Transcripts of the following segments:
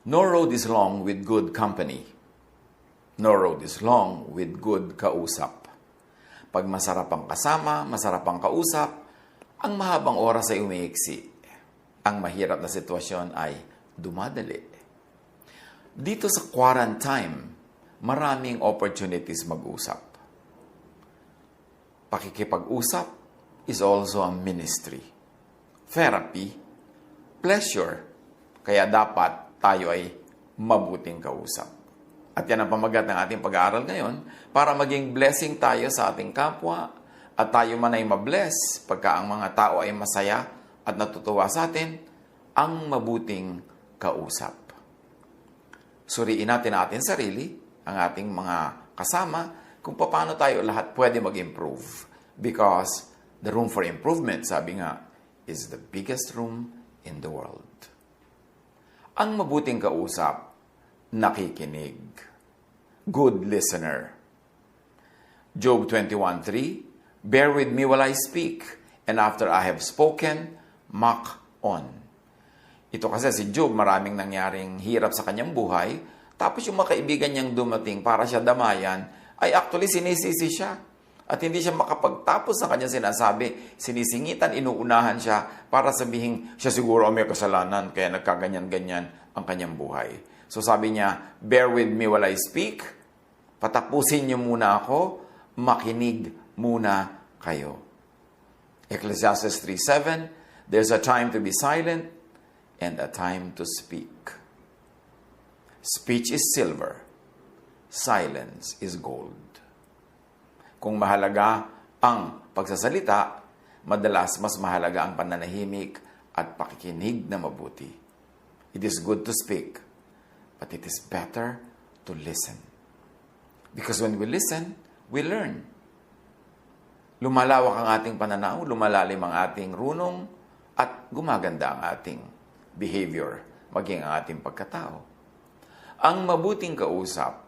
No road is long with good company. No road is long with good kausap. Pag masarap ang kasama, masarap ang kausap, ang mahabang oras ay umiiksi. Ang mahirap na sitwasyon ay dumadali. Dito sa quarantine, maraming opportunities mag-usap. Pakikipag-usap is also a ministry. Therapy, pleasure. Kaya dapat tayo ay mabuting kausap. At yan ang pamagat ng ating pag-aaral ngayon para maging blessing tayo sa ating kapwa at tayo man ay mabless pagka ang mga tao ay masaya at natutuwa sa atin, ang mabuting kausap. Suriin natin ang ating sarili, ang ating mga kasama, kung paano tayo lahat pwede mag-improve. Because the room for improvement, sabi nga, is the biggest room in the world. Ang mabuting kausap, nakikinig. Good listener. Job 21:3, bear with me while I speak, and after I have spoken, mock on. Ito kasi si Job, maraming nangyaring hirap sa kanyang buhay, tapos yung mga kaibigan niyang dumating para siya damayan, ay actually sinisisi siya. At hindi siya makapagtapos ng kanyang sinasabi, sinisingitan, inuunahan siya para sabihin siya siguro may kasalanan, kaya nagkaganyan-ganyan ang kanyang buhay. So sabi niya, bear with me while I speak, patapusin niyo muna ako, makinig muna kayo. Ecclesiastes 3:7, there's a time to be silent and a time to speak. Speech is silver, silence is gold. Kung mahalaga ang pagsasalita, madalas mas mahalaga ang pananahimik at pakikinig na mabuti. It is good to speak, but it is better to listen. Because when we listen, we learn. Lumalawak ang ating pananaw, lumalalim ang ating runong, at gumaganda ang ating behavior, maging ang ating pagkatao. Ang mabuting kausap,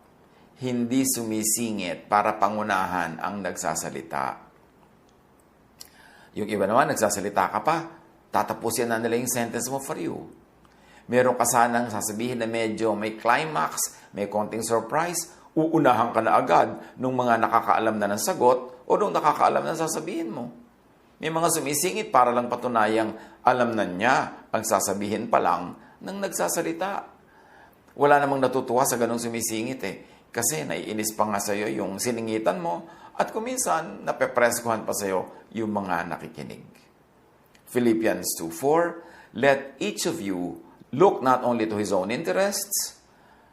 hindi sumisingit para pangunahan ang nagsasalita. Yung iba naman, nagsasalita ka pa, tatapusin na nila yung sentence mo for you. Meron ka sanang sasabihin na medyo may climax, may konting surprise, uunahan ka na agad nung mga nakakaalam na ng sagot o nung nakakaalam na sasabihin mo. May mga sumisingit para lang patunayang alam na niya ang sasabihin pa lang ng nagsasalita. Wala namang natutuwa sa ganong sumisingit kasi naiinis pa nga sa'yo yung siningitan mo at kuminsan napepreskuhan pa sa'yo yung mga nakikinig. Philippians 2:4, let each of you look not only to his own interests,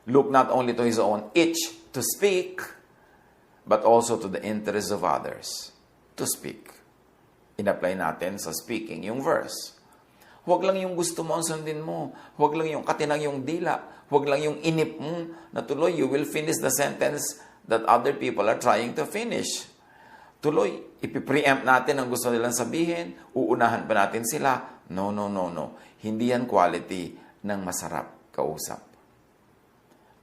look not only to his own itch to speak, but also to the interests of others to speak. In-apply natin sa speaking yung verse. Huwag lang yung gusto mo ang sundin mo. Huwag lang yung katinang yung dila. Huwag lang yung inip mo na tuloy, you will finish the sentence that other people are trying to finish. Tuloy, ipipreempt natin ang gusto nilang sabihin, uunahan pa natin sila. No. Hindi yan quality ng masarap kausap.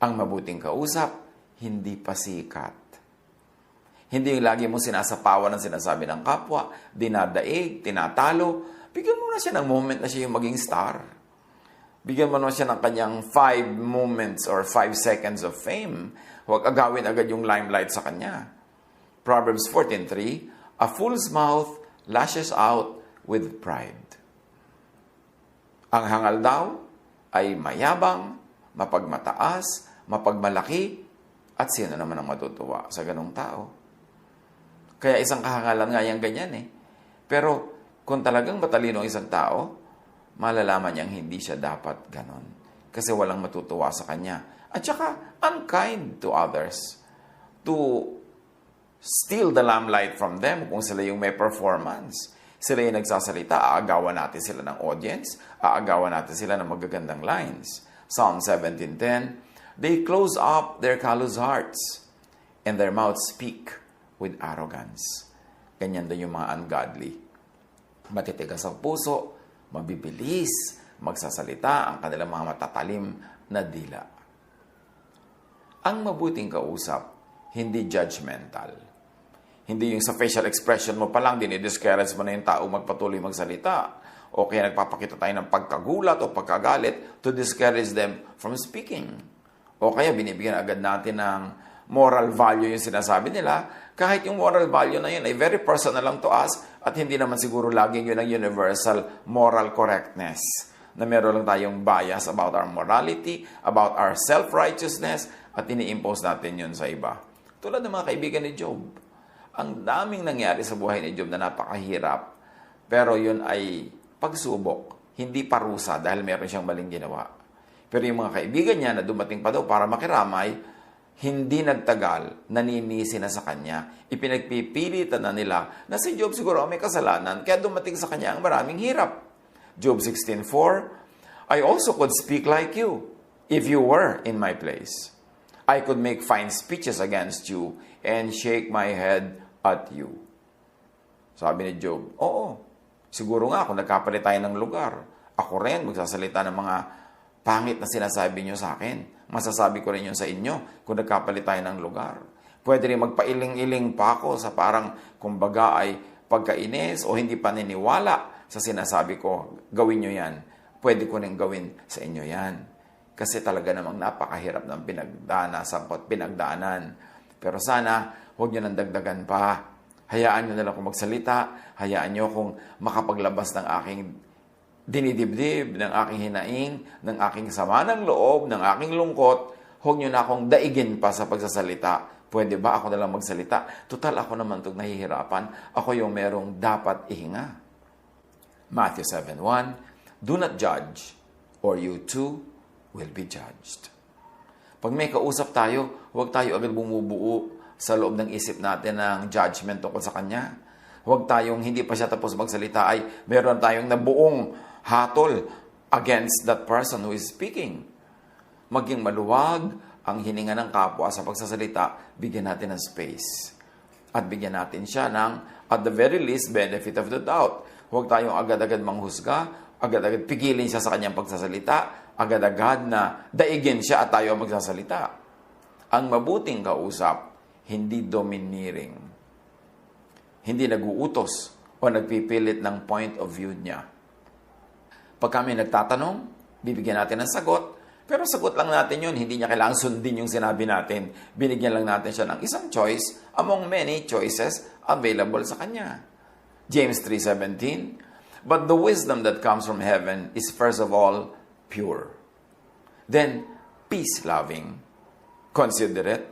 Ang mabuting kausap, hindi pasikat. Hindi yung lagi mo sinasapawan ang sinasabi ng kapwa, dinadaig, tinatalo. Bigyan mo na siya ng moment na siya yung maging star. Bigyan mo na siya ng kanyang 5 moments or 5 seconds of fame. Huwag agawin agad yung limelight sa kanya. Proverbs 14:3, a fool's mouth lashes out with pride. Ang hangal daw ay mayabang, mapagmataas, mapagmalaki, at sino naman ang matutuwa sa ganong tao? Kaya isang kahangalan nga yung ganyan Pero kung talagang matalino ang isang tao, malalaman niyang hindi siya dapat ganon. Kasi walang matutuwa sa kanya. At saka, unkind to others. To steal the limelight from them kung sila yung may performance. Sila yung nagsasalita, aagawan natin sila ng audience, aagawan natin sila ng magagandang lines. Psalm 17:10, they close up their callous hearts, and their mouths speak with arrogance. Ganyan din yung mga ungodly. Matitigas ang puso, mabibilis, magsasalita ang kanilang mga matatalim na dila. Ang mabuting kausap, hindi judgmental. Hindi yung sa facial expression mo pa lang, dinidiscourage mo na yung tao magpatuloy magsalita. o kaya nagpapakita tayo ng pagkagulat o pagkagalit to discourage them from speaking. O kaya binibigyan agad natin ng moral value yung sinasabi nila, kahit yung moral value na yun ay very personal lang to us at hindi naman siguro laging yun ang universal moral correctness na meron lang tayong bias about our morality, about our self-righteousness at ini-impose natin yun sa iba. Tulad ng mga kaibigan ni Job. Ang daming nangyari sa buhay ni Job na napakahirap, pero yun ay pagsubok, hindi parusa dahil meron siyang maling ginawa. Pero yung mga kaibigan niya na dumating pa daw para makiramay, hindi nagtagal, naninisi na sa kanya. Ipinagpipilitan na nila na si Job siguro may kasalanan, kaya dumating sa kanya ang maraming hirap. Job 16:4, I also could speak like you, if you were in my place. I could make fine speeches against you and shake my head at you. Sabi ni Job, oo, siguro nga kung nagkapalit tayo ng lugar, ako rin magsasalita ng mga pangit na sinasabi nyo sa akin. Masasabi ko rin yun sa inyo kung nagkapalit tayo ng lugar. Pwede rin magpailing-iling pa ako sa parang kumbaga ay pagkainis o hindi paniniwala sa sinasabi ko, gawin nyo yan. Pwede ko rin gawin sa inyo yan. Kasi talaga namang napakahirap ng pinagdaanan. Pero sana, huwag nyo nang dagdagan pa. Hayaan nyo na lang kung magsalita. Hayaan nyo kung makapaglabas ng aking dinidibdib, ng aking hinaing, ng aking sama ng loob, ng aking lungkot. Huwag nyo na akong daigin pa sa pagsasalita. Pwede ba ako na lang magsalita? Total, ako naman itong nahihirapan. Ako yung merong dapat ihinga. Matthew 7:1, do not judge, or you too will be judged. Pag may kausap tayo, huwag tayo agad bumubuo sa loob ng isip natin ng judgment tungkol sa kanya. Huwag tayong hindi pa siya tapos magsalita ay meron tayong nabuong hatol against that person who is speaking. Maging maluwag ang hininga ng kapwa sa pagsasalita, bigyan natin ng space. At bigyan natin siya ng, at the very least, benefit of the doubt. Huwag tayong agad-agad manghusga, agad-agad pigilin siya sa kanyang pagsasalita, agad-agad na daigin siya at tayo magsasalita. Ang mabuting kausap, hindi domineering. Hindi naguutos o nagpipilit ng point of view niya. Pag kami nagtatanong, bibigyan natin ng sagot, pero sagot lang natin yun. Hindi niya kailangang sundin yung sinabi natin. Binigyan lang natin siya ng isang choice among many choices available sa kanya. James 3:17, but the wisdom that comes from heaven is first of all pure. Then, peace-loving, considerate,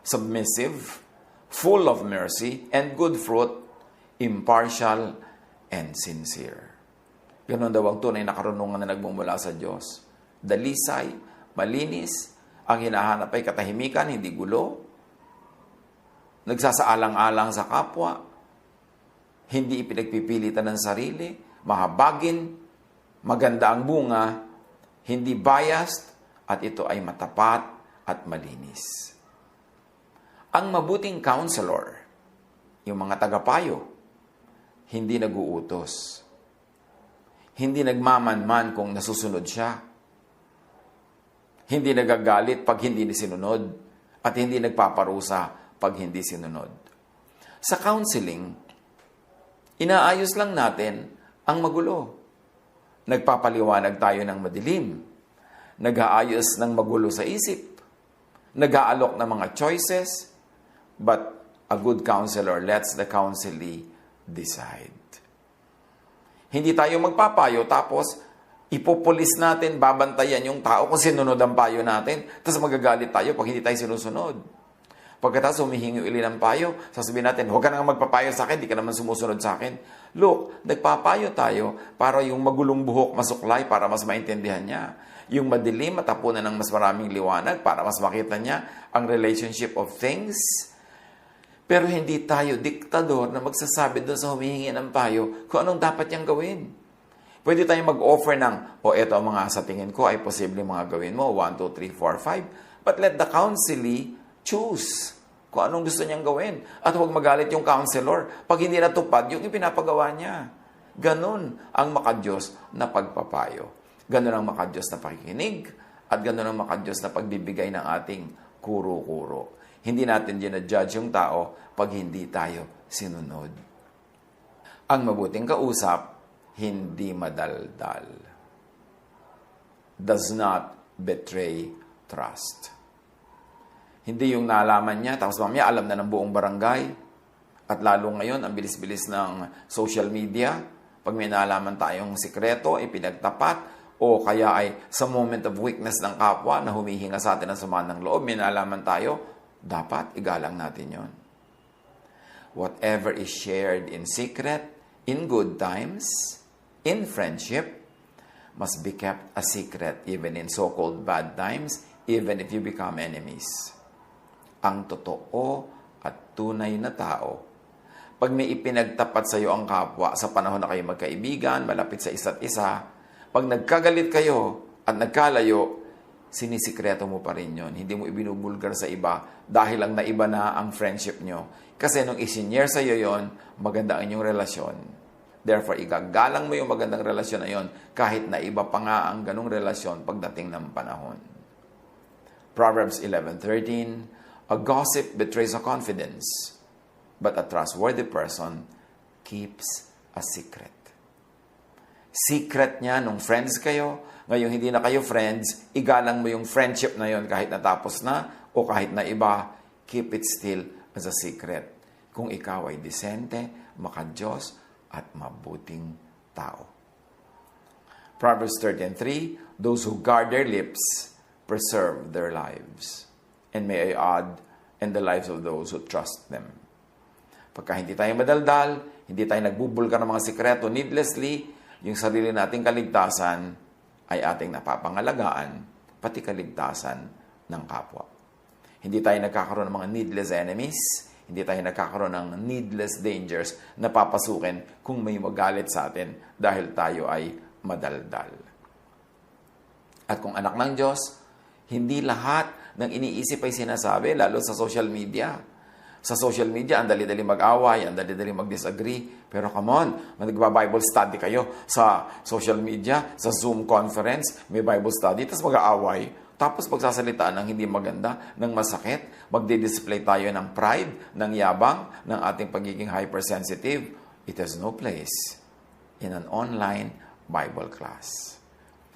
submissive, full of mercy and good fruit, impartial and sincere. Ganun daw ang tunay na karunungan na nagmumula sa Diyos. Dalisay, malinis, ang hinahanap ay katahimikan, hindi gulo, nagsasaalang-alang sa kapwa, hindi ipinagpipilitan ng sarili, mahabagin, maganda ang bunga, hindi biased, at ito ay matapat at malinis. Ang mabuting counselor, yung mga tagapayo, hindi naguutos. Hindi nagmamanman kung nasusunod siya. Hindi nagagalit pag hindi sinunod at hindi nagpaparusa pag hindi sinunod. Sa counseling, inaayos lang natin ang magulo. Nagpapaliwanag tayo ng madilim. Nag-aayos ng magulo sa isip. Nag-aalok ng mga choices. But a good counselor lets the counselee decide. Hindi tayo magpapayo tapos ipopulis natin, babantayan yung tao kung sinunod ang payo natin. Tapos magagalit tayo pag hindi tayo sinusunod. Pagkatapos humihingi uli ng payo, sasabihin natin, huwag ka nang magpapayo sa akin, di ka naman sumusunod sa akin. Look, nagpapayo tayo para yung magulong buhok masuklay para mas maintindihan niya. Yung madilim matapunan ng mas maraming liwanag para mas makita niya ang relationship of things. Pero hindi tayo diktador na magsasabi doon sa humihingi ng payo kung anong dapat niyang gawin. Pwede tayong mag-offer ng, eto ang mga sa tingin ko ay posible mga gawin mo, 1, 2, 3, 4, 5. But let the counselee choose kung anong gusto niyang gawin. At huwag magalit yung counselor pag hindi natupad yung ipinapagawa niya. Ganun ang makadiyos na pagpapayo. Ganun ang makadiyos na pakikinig. At ganun ang makadiyos na pagbibigay ng ating kuro-kuro. Hindi natin ginadjudge yung tao pag hindi tayo sinunod. Ang mabuting kausap, hindi madaldal. Does not betray trust. Hindi yung nalaman niya, tapos mamaya alam na ng buong barangay. At lalo ngayon, ang bilis-bilis ng social media, pag may nalaman tayong sikreto, ipinagtapat, o kaya ay sa moment of weakness ng kapwa na humihinga sa atin ng sama ng loob, may nalaman tayo, dapat igalang natin yon. Whatever is shared in secret, in good times, in friendship, must be kept a secret even in so-called bad times, even if you become enemies. Ang totoo at tunay na tao, pag may ipinagtapat sa iyo ang kapwa sa panahon na kayo magkaibigan, malapit sa isa't isa, pag nagkagalit kayo at nagkalayo, sinisikreto mo pa rin yun. Hindi mo ibinubulgar sa iba dahil lang naiba na ang friendship nyo. Kasi nung isinyer sa iyo yon, maganda ang inyong relasyon. Therefore, igagalang mo yung magandang relasyon na yon kahit na iba pa nga ang ganong relasyon pagdating ng panahon. Proverbs 11:13, a gossip betrays a confidence, but a trustworthy person keeps a secret. Secret niya nung friends kayo, ngayon hindi na kayo friends, igalang mo yung friendship na yon kahit natapos na o kahit na iba, keep it still as a secret. Kung ikaw ay disente, makadiyos, at mabuting tao. Proverbs 13:3, those who guard their lips preserve their lives. And may I add, and the lives of those who trust them. Pagka hindi tayo madaldal, hindi tayo nagbubulgar ng mga sikreto needlessly, yung sarili nating kaligtasan ay ating napapangalagaan, pati kaligtasan ng kapwa. Hindi tayo nagkakaroon ng mga needless enemies, hindi tayo nagkakaroon ng needless dangers na papasukin kung may magalit sa atin dahil tayo ay madaldal. At kung anak ng Diyos, hindi lahat ng iniisip ay sinasabi, lalo sa social media. Sa social media, ang dali-dali mag-away, ang dali-dali mag-disagree. Pero come on, nagba-Bible study kayo sa social media, sa Zoom conference, may Bible study, tapos mag-aaway. Tapos pagsasalitaan ng hindi maganda, ng masakit, magdi-display tayo ng pride, ng yabang, ng ating pagiging hypersensitive. It has no place in an online Bible class.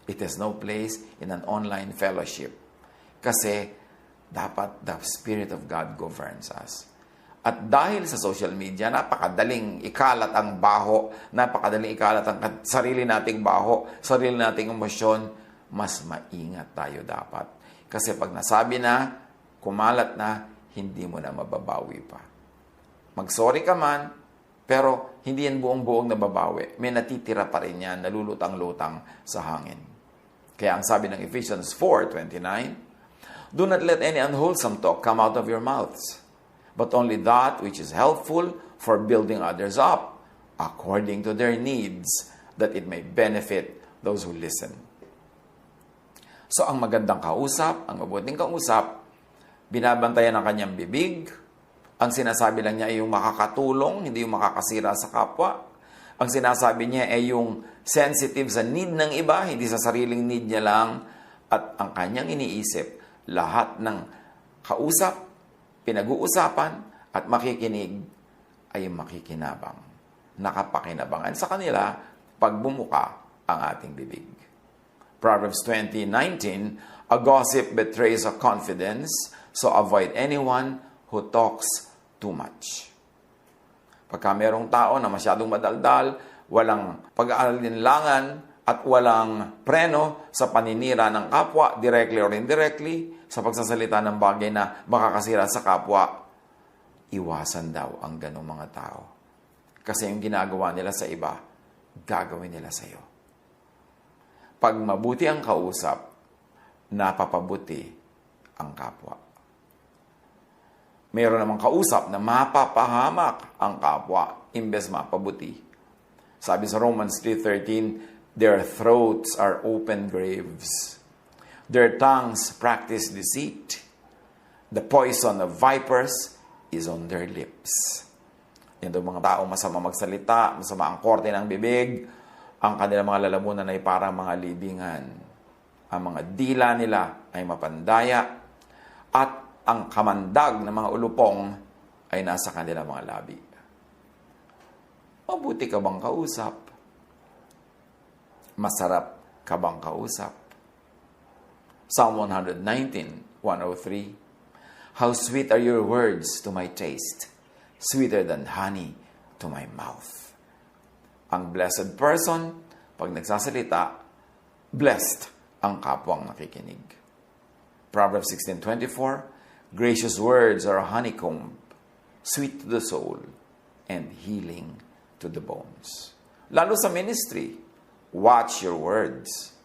It has no place in an online fellowship. Kasi dapat the Spirit of God governs us. At dahil sa social media, napakadaling ikalat ang baho, napakadaling ikalat ang sarili nating baho, sarili nating emosyon, mas maingat tayo dapat. Kasi pag nasabi na, kumalat na, hindi mo na mababawi pa. Mag-sorry ka man, pero hindi yan buong-buong nababawi. May natitira pa rin yan, nalulutang-lutang sa hangin. Kaya ang sabi ng Ephesians 4:29, do not let any unwholesome talk come out of your mouths, but only that which is helpful for building others up, according to their needs, that it may benefit those who listen. So, ang magandang kausap, ang mabuting kausap, binabantayan ang kanyang bibig, ang sinasabi lang niya ay yung makakatulong, hindi yung makakasira sa kapwa. Ang sinasabi niya ay yung sensitive sa need ng iba, hindi sa sariling need niya lang, at ang kanyang iniisip, lahat ng kausap, pinag-uusapan, at makikinig ay makikinabang. Nakapakinabangan sa kanila pag bumuka ang ating bibig. Proverbs 20:19, a gossip betrays a confidence, so avoid anyone who talks too much. Pagka merong tao na masyadong madaldal, walang pag-aalinlangan, at walang preno sa paninira ng kapwa, directly or indirectly, sa pagsasalita ng bagay na makakasira sa kapwa, iwasan daw ang ganong mga tao. Kasi yung ginagawa nila sa iba, gagawin nila sa iyo. Pag mabuti ang kausap, napapabuti ang kapwa. Mayroon namang kausap na mapapahamak ang kapwa, imbes mapabuti. Sabi sa Romans 3:13, their throats are open graves. Their tongues practice deceit. The poison of vipers is on their lips. Yan daw mga tao masama magsalita, masama ang korte ng bibig, ang kanilang mga lalamunan ay parang mga libingan. Ang mga dila nila ay mapandaya, at ang kamandag ng mga ulupong ay nasa kanilang mga labi. Mabuti ka bang kausap? Masarap ka bang kausap? Psalm 119:103. How sweet are your words to my taste, sweeter than honey to my mouth. Ang blessed person, pag nagsasalita, blessed ang kapwang nakikinig. Proverbs 16:24, gracious words are a honeycomb, sweet to the soul, and healing to the bones. Lalo sa ministry, watch your words.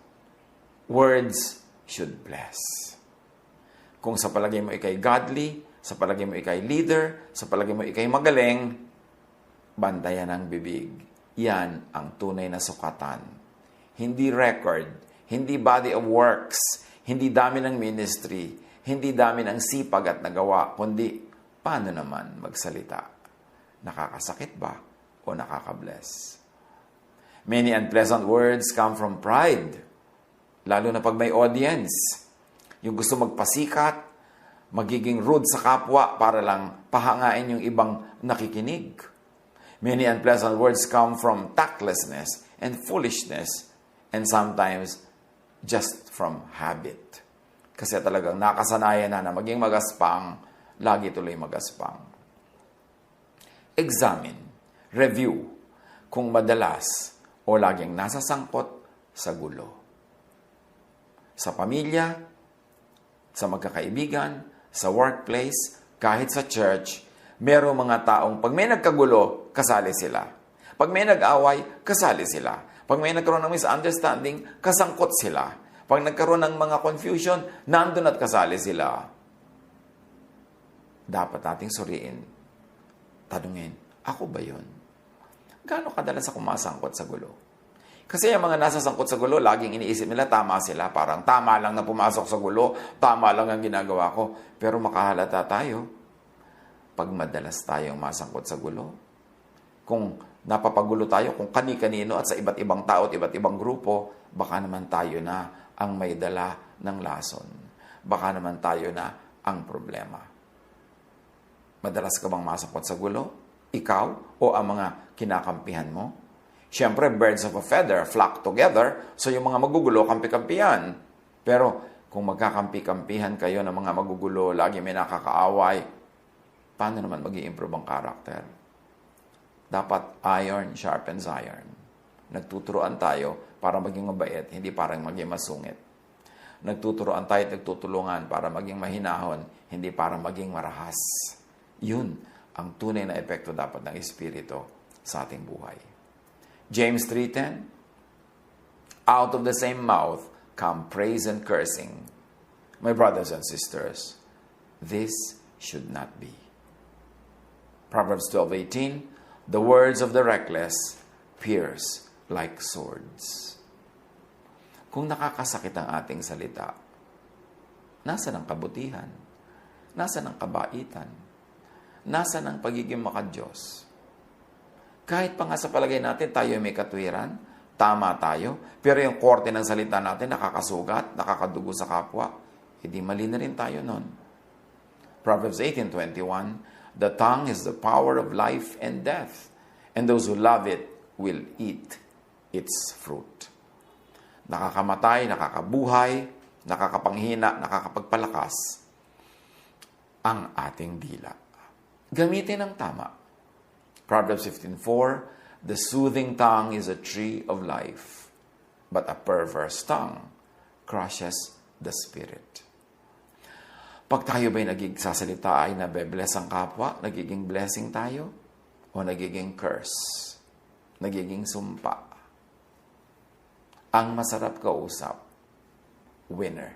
Words should bless. Kung sa palagay mo ikay godly, sa palagay mo ikay leader, sa palagay mo ikay magaling, bantayan ang bibig. Yan ang tunay na sukatan. Hindi record, hindi body of works, hindi dami ng ministry, hindi dami ng sipag at nagawa, kundi paano naman magsalita. Nakakasakit ba o nakakabless? Many unpleasant words come from pride, lalo na pag may audience. Yung gusto magpasikat, magiging rude sa kapwa para lang pahangain yung ibang nakikinig. Many unpleasant words come from tactlessness and foolishness, and sometimes just from habit. Kasi talagang nakasanayan na maging magaspang, lagi tuloy magaspang. Examine, review, kung madalas o laging nasa sangkot sa gulo. Sa pamilya, sa magkakaibigan, sa workplace, kahit sa church, merong mga taong pag may nagkagulo, kasali sila. Pag may nag-away, kasali sila. Pag may nagkaroon ng misunderstanding, kasangkot sila. Pag nagkaroon ng mga confusion, nandun at kasali sila. Dapat nating suriin. Tanungin, ako ba yun? Gaano kadalas ako masangkot sa gulo? Kasi yung mga nasa sangkot sa gulo, laging iniisip nila, tama sila. Parang tama lang na pumasok sa gulo, tama lang ang ginagawa ko. Pero makahalata tayo pag madalas tayong masangkot sa gulo. Kung napapagulo tayo, kung kani-kanino at sa iba't ibang tao at iba't ibang grupo, baka naman tayo na ang may dala ng lason. Baka naman tayo na ang problema. Madalas ka bang masangkot sa gulo? Ikaw o ang mga kinakampihan mo? Siyempre, birds of a feather flock together, so yung mga magugulo, kampi-kampihan. Pero kung magkakampi-kampihan kayo ng mga magugulo, lagi may nakakaaway, paano naman mag-i-improve ang karakter? Dapat iron sharpens iron. Nagtuturoan tayo para maging mabait, hindi para maging masungit. Nagtuturoan tayo at nagtutulungan para maging mahinahon, hindi para maging marahas. Yun ang tunay na epekto dapat ng Espiritu sa ating buhay. James 3:10, out of the same mouth come praise and cursing. My brothers and sisters, this should not be. Proverbs 12:18, the words of the reckless pierce like swords. Kung nakakasakit ang ating salita, nasaan ang kabutihan? Nasaan ang kabaitan? Nasaan ang pagiging makadiyos? Kahit pa nga sa palagay natin, tayo may katwiran, tama tayo, pero yung korte ng salita natin nakakasugat, nakakadugo sa kapwa, hindi mali na rin tayo nun. Proverbs 18:21, the tongue is the power of life and death, and those who love it will eat its fruit. Nakakamatay, nakakabuhay, nakakapanghina, nakakapagpalakas ang ating dila. Gamitin ang tama. Proverbs 15:4, the soothing tongue is a tree of life, but a perverse tongue crushes the spirit. Pag tayo ba'y nagsasalita ay nabe-bless ang kapwa, nagiging blessing tayo, o nagiging curse, nagiging sumpa? Ang masarap kausap, winner.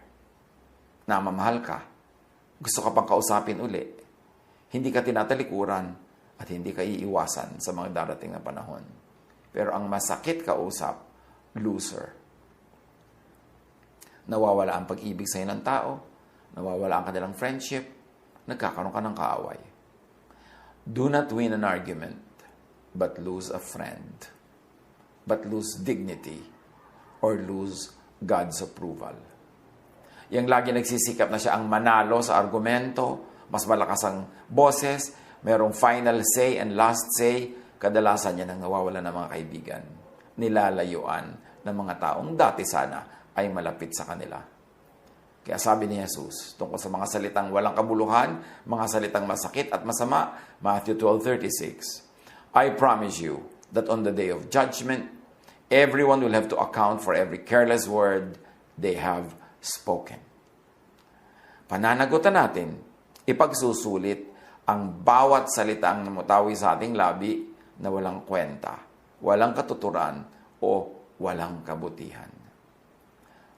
Namamahal ka, gusto ka pang kausapin uli, hindi ka tinatalikuran, at hindi ka iiwasan sa mga darating na panahon. Pero ang masakit kausap, loser. Nawawala ang pag-ibig sa'yo ng tao, nawawala ang kanilang friendship, nagkakaroon ka ng kaaway. Do not win an argument, but lose a friend. But lose dignity, or lose God's approval. Yang lagi nagsisikap na siya ang manalo sa argumento, mas malakas ang boses, merong final say and last say, kadalasan niya nang nawawala ng mga kaibigan. Nilalayuan, ng mga taong dati sana ay malapit sa kanila. Kaya sabi ni Jesus, tungkol sa mga salitang walang kabuluhan, mga salitang masakit at masama, Matthew 12:36, I promise you that on the day of judgment, everyone will have to account for every careless word they have spoken. Pananagutan natin, ipagsusulit ang bawat salitang namutawi sa ating labi na walang kwenta, walang katuturan, o walang kabutihan.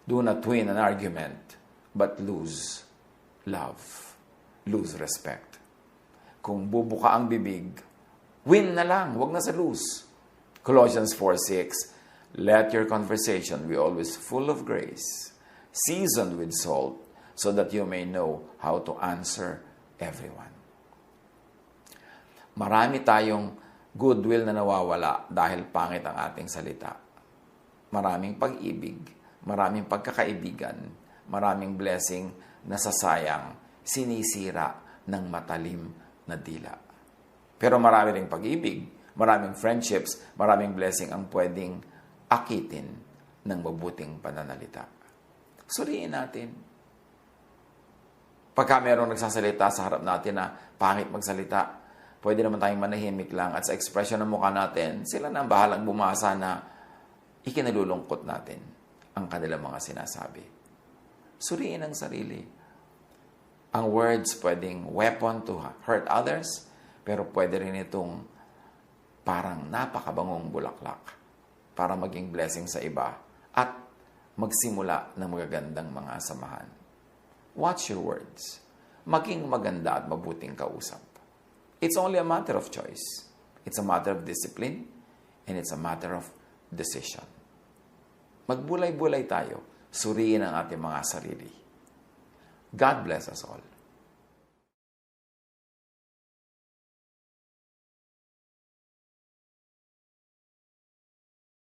Do not win an argument, but lose love, lose respect. Kung bubuka ang bibig, win na lang, wag na sa lose. Colossians 4:6, let your conversation be always full of grace, seasoned with salt, so that you may know how to answer everyone. Marami tayong goodwill na nawawala dahil pangit ang ating salita. Maraming pag-ibig, maraming pagkakaibigan, maraming blessing na sasayang, sinisira ng matalim na dila. Pero marami ring pag-ibig, maraming friendships, maraming blessing ang pwedeng akitin ng mabuting pananalita. Suriin natin. Pagka mayroong nagsasalita sa harap natin na pangit magsalita, pwede naman tayong manahimik lang at sa ekspresyon ng mukha natin, sila na ang bahalang bumasa na ikinalulungkot natin ang kanilang mga sinasabi. Suriin ang sarili. Ang words pwedeng weapon to hurt others, pero pwede rin itong parang napakabangong bulaklak para maging blessing sa iba at magsimula ng magagandang mga samahan. Watch your words. Maging maganda at mabuting kausap. It's only a matter of choice. It's a matter of discipline, and it's a matter of decision. Magbulay-bulay tayo. Suriin ang ating mga sarili. God bless us all.